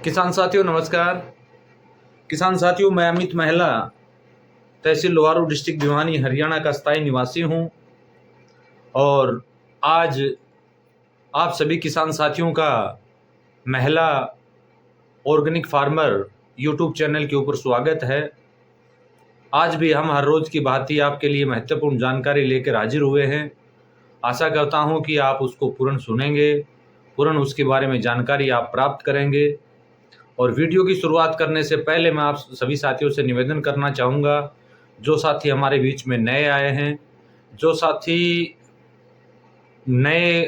किसान साथियों नमस्कार। किसान साथियों, मैं अमित महिला, तहसील लोहारू, डिस्ट्रिक्ट भिवानी, हरियाणा का स्थायी निवासी हूं और आज आप सभी किसान साथियों का महिला ऑर्गेनिक फार्मर यूट्यूब चैनल के ऊपर स्वागत है। आज भी हम हर रोज़ की भांति आपके लिए महत्वपूर्ण जानकारी लेकर हाजिर हुए हैं। आशा करता हूं कि आप उसको पूर्ण सुनेंगे, पूर्ण उसके बारे में जानकारी आप प्राप्त करेंगे। और वीडियो की शुरुआत करने से पहले मैं आप सभी साथियों से निवेदन करना चाहूँगा, जो साथी हमारे बीच में नए आए हैं, जो साथी नए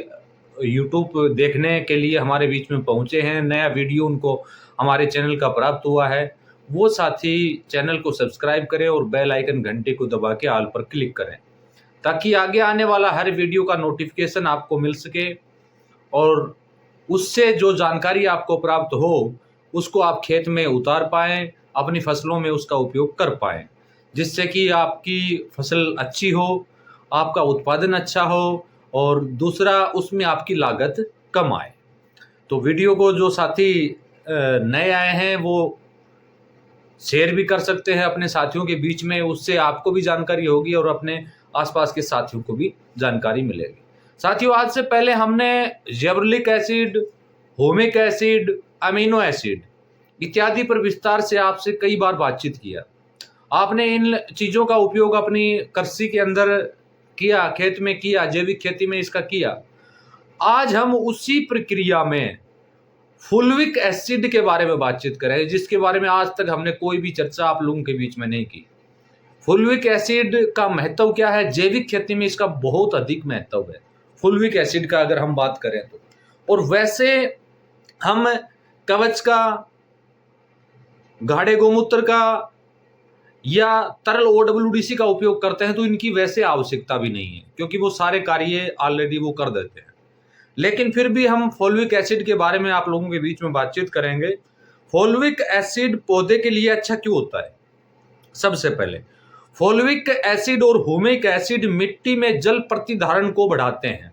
यूट्यूब देखने के लिए हमारे बीच में पहुँचे हैं, नया वीडियो उनको हमारे चैनल का प्राप्त हुआ है, वो साथी चैनल को सब्सक्राइब करें और बेल आइकन घंटे को दबा के ऑल पर क्लिक करें, ताकि आगे आने वाला हर वीडियो का नोटिफिकेशन आपको मिल सके और उससे जो जानकारी आपको प्राप्त हो उसको आप खेत में उतार पाएँ, अपनी फसलों में उसका उपयोग कर पाएँ, जिससे कि आपकी फसल अच्छी हो, आपका उत्पादन अच्छा हो और दूसरा उसमें आपकी लागत कम आए। तो वीडियो को जो साथी नए आए हैं वो शेयर भी कर सकते हैं अपने साथियों के बीच में, उससे आपको भी जानकारी होगी और अपने आसपास के साथियों को भी जानकारी मिलेगी। साथियों, आज से पहले हमने gibberellic acid, humic acid, amino acid इत्यादि पर विस्तार से आपसे कई बार बातचीत किया। आपने इन चीज़ों का उपयोग अपनी कृषि के अंदर किया, खेत में किया, जैविक खेती में इसका किया। आज हम उसी प्रक्रिया में फुलविक एसिड के बारे में बातचीत करें, जिसके बारे में आज तक हमने कोई भी चर्चा आप लोगों के बीच में नहीं की। फुलविक एसिड का महत्व क्या है? जैविक खेती में इसका बहुत अधिक महत्व है फुलविक एसिड का, अगर हम बात करें तो। और वैसे हम कवच का, गाढ़े गोमूत्र का या तरल OWDC का उपयोग करते हैं तो इनकी वैसे आवश्यकता भी नहीं है, क्योंकि वो सारे कार्य ऑलरेडी वो कर देते हैं। लेकिन फिर भी हम फॉलोइक एसिड के बारे में आप लोगों के बीच में बातचीत करेंगे। फॉलोइक एसिड पौधे के लिए अच्छा क्यों होता है? सबसे पहले फॉलोइक एसिड और होमिक एसिड मिट्टी में जल प्रतिधारण को बढ़ाते हैं।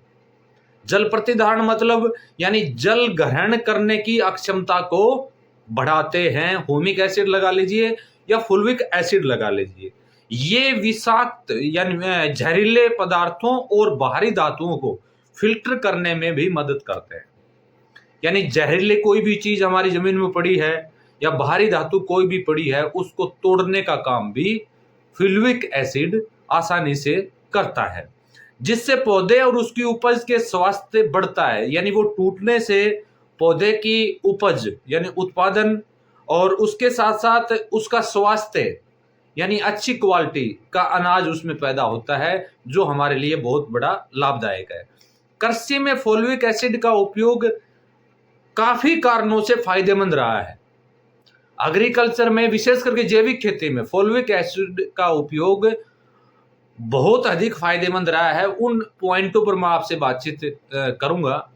जल प्रतिधारण मतलब यानी जल ग्रहण करने की अक्षमता को बढ़ाते हैं। होमिक एसिड लगा लीजिए या फुलविक एसिड लगा लीजिए, ये विषाक्त यानी जहरीले पदार्थों और बाहरी धातुओं को फिल्टर करने में भी मदद करते हैं। यानी जहरीले कोई भी चीज हमारी जमीन में पड़ी है या बाहरी धातु कोई भी पड़ी है, उसको तोड़ने का काम भी फुलविक एसिड आसानी से करता है, जिससे पौधे और उसकी उपज के स्वास्थ्य बढ़ता है। यानी वो टूटने से पौधे की उपज यानी उत्पादन और उसके साथ साथ उसका स्वास्थ्य यानी अच्छी क्वालिटी का अनाज उसमें पैदा होता है, जो हमारे लिए बहुत बड़ा लाभदायक है। कृषि में फॉलोइक एसिड का उपयोग काफी कारणों से फायदेमंद रहा है। एग्रीकल्चर में, विशेष करके जैविक खेती में फॉलोइक एसिड का उपयोग बहुत अधिक फायदेमंद रहा है। उन पॉइंटों पर मैं आपसे बातचीत करूंगा।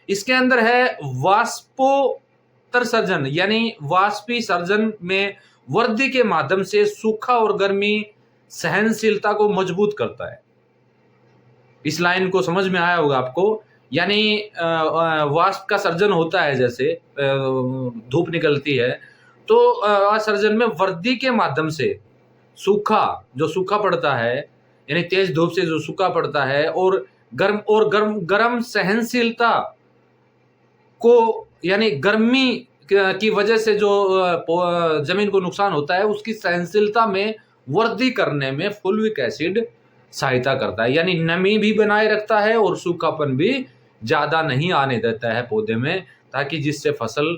इसके अंदर है वाष्पोत्तर सर्जन, यानी वाष्पी सर्जन में वृद्धि के माध्यम से सूखा और गर्मी सहनशीलता को मजबूत करता है। इस लाइन को समझ में आया होगा आपको। यानी वाष्प का सर्जन होता है, जैसे धूप निकलती है तो सर्जन में वृद्धि के माध्यम से जो सूखा पड़ता है, यानी तेज धूप से जो सूखा पड़ता है और गर्म सहनशीलता को, यानी गर्मी की वजह से जो जमीन को नुकसान होता है, उसकी सहनशीलता में वृद्धि करने में फुलविक एसिड सहायता करता है। यानी नमी भी बनाए रखता है और सूखापन भी ज्यादा नहीं आने देता है पौधे में, ताकि जिससे फसल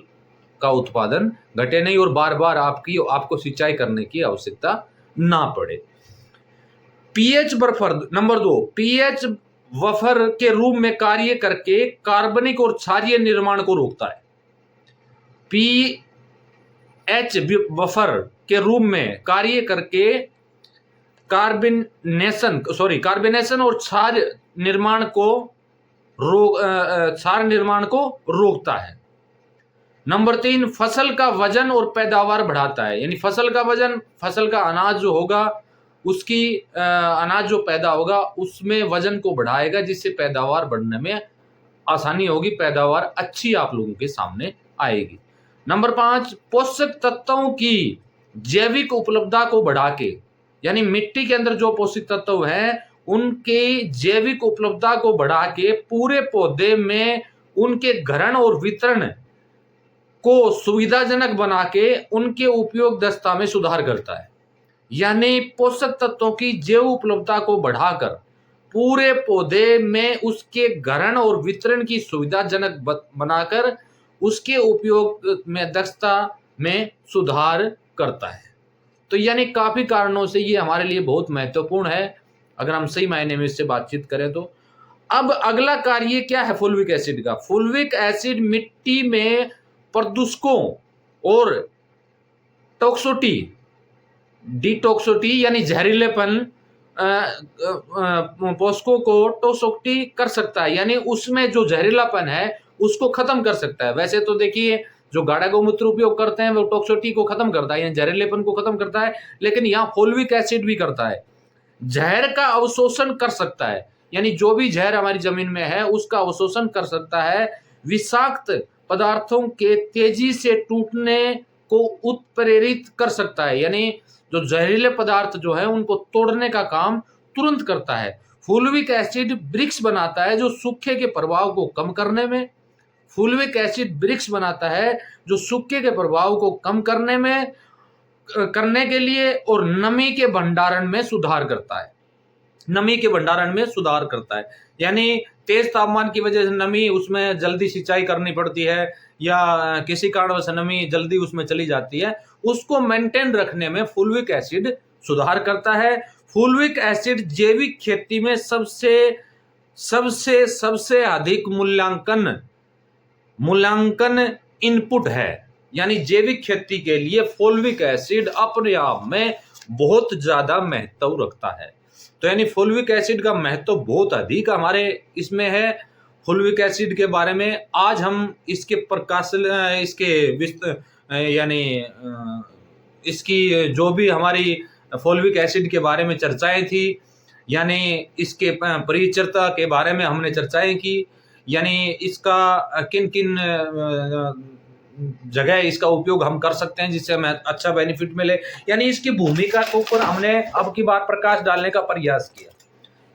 का उत्पादन घटे नहीं और बार बार आपको सिंचाई करने की आवश्यकता ना पड़े। PH buffer number 2, pH buffer के रूप में कार्य करके कार्बनिक और क्षारीय निर्माण को रोकता है। पीएच बफर के रूप में कार्य करके कार्बोनेशन और क्षार निर्माण को रोकता है। नंबर 3, फसल का वजन और पैदावार बढ़ाता है। यानी फसल का वजन, फसल का अनाज जो होगा, उसकी अनाज जो पैदा होगा उसमें वजन को बढ़ाएगा, जिससे पैदावार बढ़ने में आसानी होगी, पैदावार अच्छी आप लोगों के सामने आएगी। नंबर 5, पोषक तत्वों की जैविक उपलब्धता को बढ़ा के, यानी मिट्टी के अंदर जो पोषक तत्व हैं उनके जैविक उपलब्धता को बढ़ा के पूरे पौधे में उनके घरण और वितरण को सुविधाजनक बना के उनके उपयोग दक्षता में सुधार करता है। यानी पोषक तत्वों की जैव उपलब्धता को बढ़ाकर पूरे पौधे में उसके घरण और वितरण की सुविधाजनक बनाकर उसके उपयोग में दक्षता में सुधार करता है। तो यानी काफी कारणों से ये हमारे लिए बहुत महत्वपूर्ण है, अगर हम सही मायने में इससे बातचीत करें तो। अब अगला कार्य क्या है फुल्विक एसिड का? फुल्विक एसिड मिट्टी में प्रदूषकों और टॉक्सिटी, डिटॉक्सिटी यानी जहरीलेपन पोषकों को टॉक्सिटी कर सकता है, यानी उसमें जो जहरीलापन है उसको खत्म कर सकता है। वैसे तो देखिए जो गाढ़ा गौमूत्र उपयोग करते हैं वो टॉक्सिटी को खत्म करता है, यानी जहरीलेपन को खत्म करता है, लेकिन यहाँ फुल्विक एसिड भी करता है, जहर का अवशोषण कर सकता है, यानी जो भी जहर हमारी जमीन में है उसका अवशोषण कर सकता है, विषाक्त पदार्थों के तेजी से टूटने को उत्प्रेरित कर सकता है, यानी जो जहरीले पदार्थ जो है उनको तोड़ने का काम तुरंत करता है। फुल्विक एसिड ब्रिक्स बनाता है जो सूखे के प्रभाव को कम करने में, फुल्विक एसिड ब्रिक्स बनाता है जो सूखे के प्रभाव को कम करने में करने के लिए और नमी के भंडारण में सुधार करता है, नमी के भंडारण में सुधार करता है, यानी तेज तापमान की वजह से नमी उसमें जल्दी सिंचाई करनी पड़ती है या किसी कारणवश नमी जल्दी उसमें चली जाती है, उसको मेंटेन रखने में फुल्विक एसिड सुधार करता है। फुल्विक एसिड जैविक खेती में सबसे अधिक मूल्यांकन इनपुट है, यानी जैविक खेती के लिए फुल्विक एसिड अपने आप में बहुत ज्यादा महत्व रखता है। तो यानी फुल्विक एसिड का महत्व बहुत अधिक हमारे इसमें है। फुल्विक एसिड के बारे में आज हम इसके यानी इसकी जो भी हमारी फुल्विक एसिड के बारे में चर्चाएं थी, यानी इसके परिचर्या के बारे में हमने चर्चाएं की, यानी इसका किन किन जगह इसका उपयोग हम कर सकते हैं जिससे हमें अच्छा बेनिफिट मिले, यानी इसकी भूमिका के ऊपर हमने अब की बार प्रकाश डालने का प्रयास किया,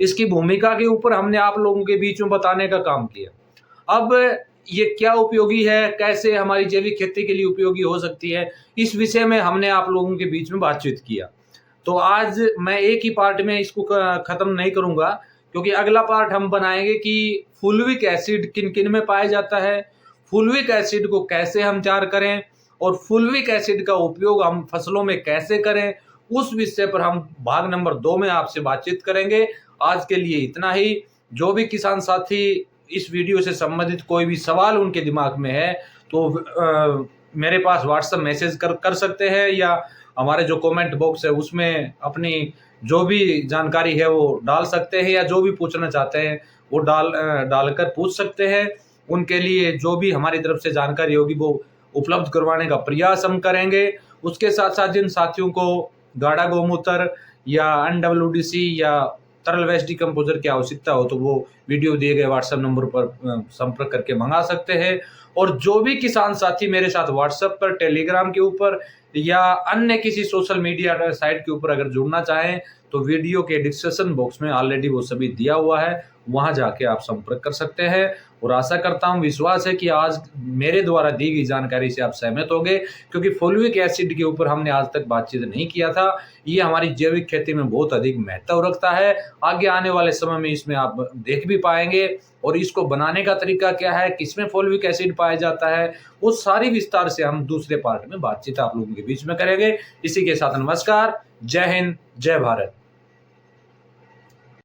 इसकी भूमिका के ऊपर हमने आप लोगों के बीच में बताने का काम किया। अब ये क्या उपयोगी है, कैसे हमारी जैविक खेती के लिए उपयोगी हो सकती है, इस विषय में हमने आप लोगों के बीच में बातचीत किया। तो आज मैं एक ही पार्ट में इसको खत्म नहीं करूंगा, क्योंकि अगला पार्ट हम बनाएंगे कि फुल्विक एसिड किन किन में पाया जाता है, फुल्विक एसिड को कैसे हम तैयार करें और फुल्विक एसिड का उपयोग हम फसलों में कैसे करें, उस विषय पर हम भाग नंबर 2 में आपसे बातचीत करेंगे। आज के लिए इतना ही। जो भी किसान साथी इस वीडियो से संबंधित कोई भी सवाल उनके दिमाग में है तो मेरे पास व्हाट्सएप मैसेज कर सकते हैं, या हमारे जो कमेंट बॉक्स है उसमें अपनी जो भी जानकारी है वो डाल सकते हैं, या जो भी पूछना चाहते हैं वो डालकर पूछ सकते हैं। उनके लिए जो भी हमारी तरफ से जानकारी होगी वो उपलब्ध करवाने का प्रयास हम करेंगे। उसके साथ साथ जिन साथियों को गाढ़ा गौमूत्र या NWDC या तरल वेस्ट डिकम्पोजर की आवश्यकता हो तो वो वीडियो दिए गए व्हाट्सएप नंबर पर संपर्क करके मंगा सकते हैं। और जो भी किसान साथी मेरे साथ व्हाट्सएप पर, टेलीग्राम के ऊपर या अन्य किसी सोशल मीडिया साइट के ऊपर अगर जुड़ना चाहें तो वीडियो के डिस्क्रिप्शन बॉक्स में ऑलरेडी वो सभी दिया हुआ है, वहां जाके आप संपर्क कर सकते हैं। और आशा करता हूं, विश्वास है कि आज मेरे द्वारा दी गई जानकारी से आप सहमत होंगे, क्योंकि फुल्विक एसिड के ऊपर हमने आज तक बातचीत नहीं किया था। ये हमारी जैविक खेती में बहुत अधिक महत्व रखता है। आगे आने वाले समय में इसमें आप देख भी पाएंगे, और इसको बनाने का तरीका क्या है, किसमें फुल्विक एसिड पाया जाता है, वो सारी विस्तार से हम दूसरे पार्ट में बातचीत आप लोगों के बीच में करेंगे। इसी के साथ नमस्कार, जय हिंद, जय भारत।